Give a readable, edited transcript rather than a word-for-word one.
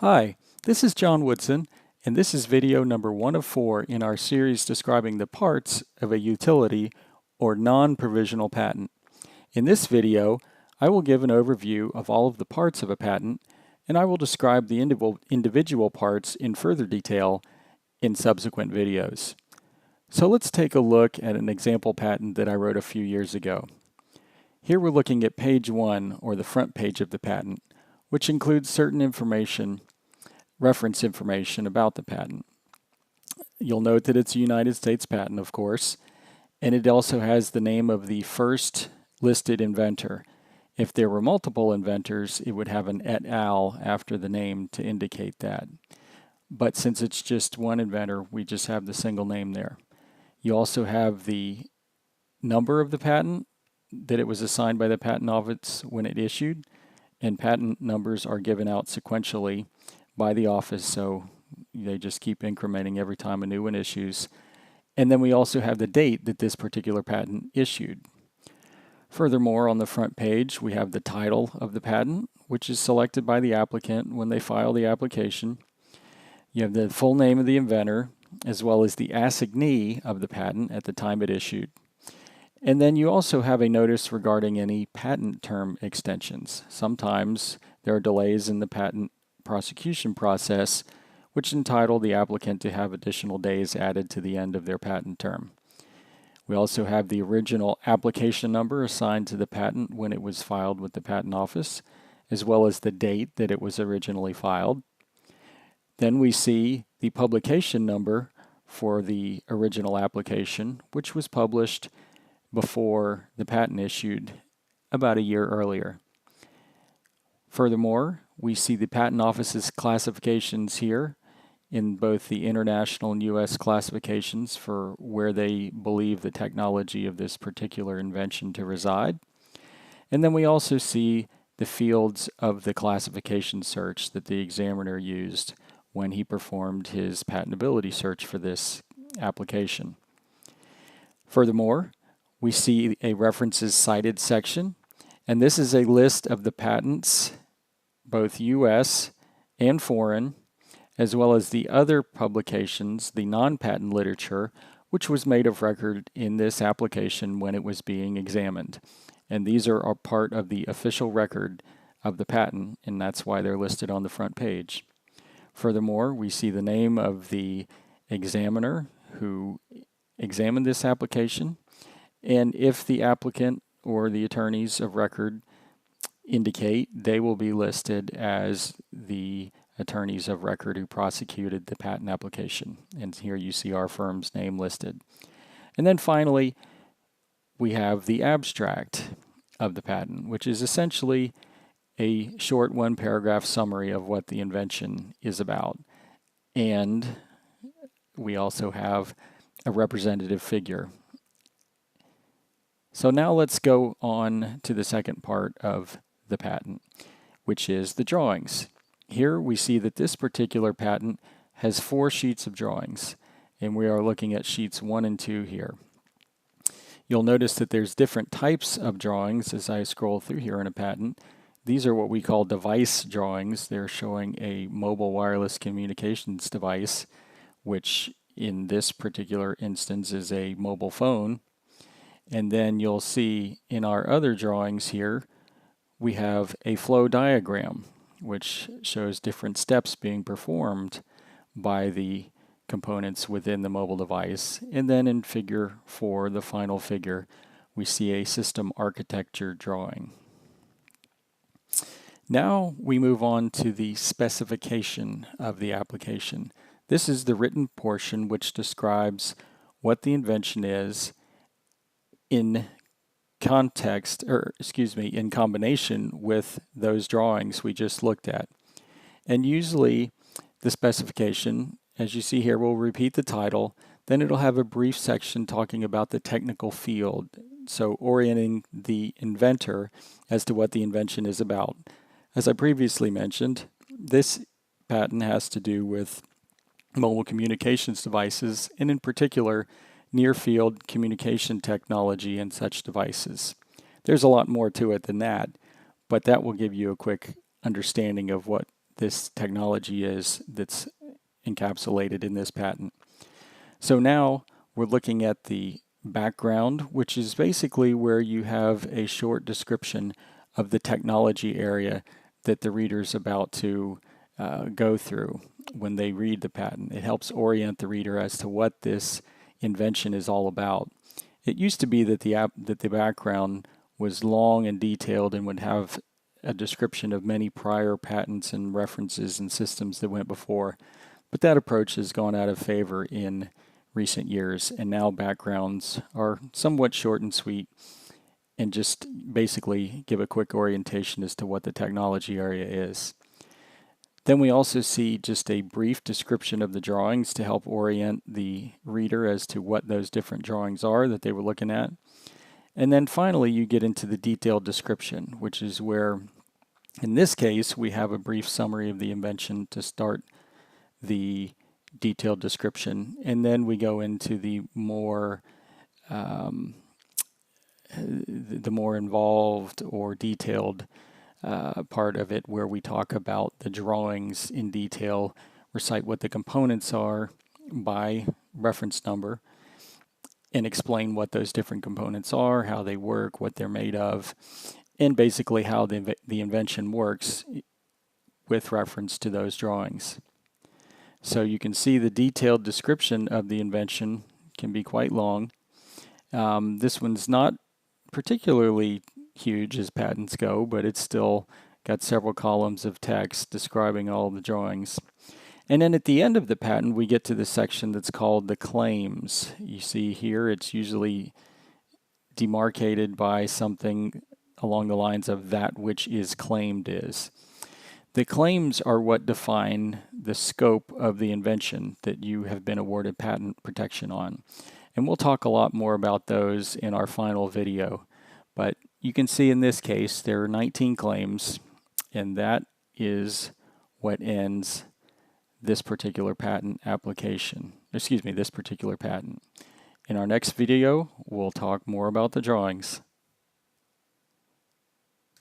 Hi, this is John Woodson, and this is video number 1 of 4 in our series describing the parts of a utility or non-provisional patent. In this video, I will give an overview of all of the parts of a patent, and I will describe the individual parts in further detail in subsequent videos. So let's take a look at an example patent that I wrote a few years ago. Here we're looking at page 1, or the front page of the patent, which includes certain information, reference information about the patent. You'll note that it's a United States patent, of course, and it also has the name of the first listed inventor. If there were multiple inventors, it would have an et al. After the name to indicate that. But since it's just one inventor, we just have the single name there. You also have the number of the patent, that it was assigned by the Patent Office when it issued, and patent numbers are given out sequentially by the office, so they just keep incrementing every time a new one issues. And then we also have the date that this particular patent issued. Furthermore, on the front page, we have the title of the patent, which is selected by the applicant when they file the application. You have the full name of the inventor, as well as the assignee of the patent at the time it issued. And then you also have a notice regarding any patent term extensions. Sometimes there are delays in the patent prosecution process, which entitle the applicant to have additional days added to the end of their patent term. We also have the original application number assigned to the patent when it was filed with the Patent Office, as well as the date that it was originally filed. Then we see the publication number for the original application, which was published before the patent issued about a year earlier. Furthermore, we see the Patent Office's classifications here in both the international and U.S. classifications for where they believe the technology of this particular invention to reside. And then we also see the fields of the classification search that the examiner used when he performed his patentability search for this application. Furthermore, we see a references cited section, and this is a list of the patents, both U.S. and foreign, as well as the other publications, the non-patent literature, which was made of record in this application when it was being examined. And these are a part of the official record of the patent, and that's why they're listed on the front page. Furthermore, we see the name of the examiner who examined this application, and if the applicant or the attorneys of record indicate, they will be listed as the attorneys of record who prosecuted the patent application. And here you see our firm's name listed. And then finally, we have the abstract of the patent, which is essentially a short one-paragraph summary of what the invention is about. And we also have a representative figure. So now let's go on to the second part of the patent, which is the drawings. Here we see that this particular patent has 4 sheets of drawings, and we are looking at sheets 1 and 2 here. You'll notice that there's different types of drawings as I scroll through here in a patent. These are what we call device drawings. They're showing a mobile wireless communications device, which in this particular instance is a mobile phone. And then you'll see in our other drawings here, we have a flow diagram, which shows different steps being performed by the components within the mobile device. And then in figure 4, the final figure, we see a system architecture drawing. Now we move on to the specification of the application. This is the written portion which describes what the invention is in context, or excuse me, in combination with those drawings we just looked at. And usually the specification, as you see here, will repeat the title, then it'll have a brief section talking about the technical field, so orienting the inventor as to what the invention is about. As I previously mentioned, this patent has to do with mobile communications devices, and in particular, near-field communication technology and such devices. There's a lot more to it than that, but that will give you a quick understanding of what this technology is that's encapsulated in this patent. So now we're looking at the background, which is basically where you have a short description of the technology area that the reader's about to go through when they read the patent. It helps orient the reader as to what this invention is all about. It used to be that the background was long and detailed and would have a description of many prior patents and references and systems that went before, but that approach has gone out of favor in recent years, and now backgrounds are somewhat short and sweet and just basically give a quick orientation as to what the technology area is. Then we also see just a brief description of the drawings to help orient the reader as to what those different drawings are that they were looking at. And then finally you get into the detailed description, which is where, in this case, we have a brief summary of the invention to start the detailed description, and then we go into the more involved or detailed part of it, where we talk about the drawings in detail, recite what the components are by reference number, and explain what those different components are, how they work, what they're made of, and basically how the invention works with reference to those drawings. So you can see the detailed description of the invention can be quite long. This one's not particularly huge as patents go, but it's still got several columns of text describing all the drawings. And then at the end of the patent, we get to the section that's called the claims. You see here, it's usually demarcated by something along the lines of that which is claimed is. The claims are what define the scope of the invention that you have been awarded patent protection on. And we'll talk a lot more about those in our final video. But you can see in this case there are 19 claims, and that is what ends this particular patent application. Excuse me, this particular patent. In our next video, we'll talk more about the drawings.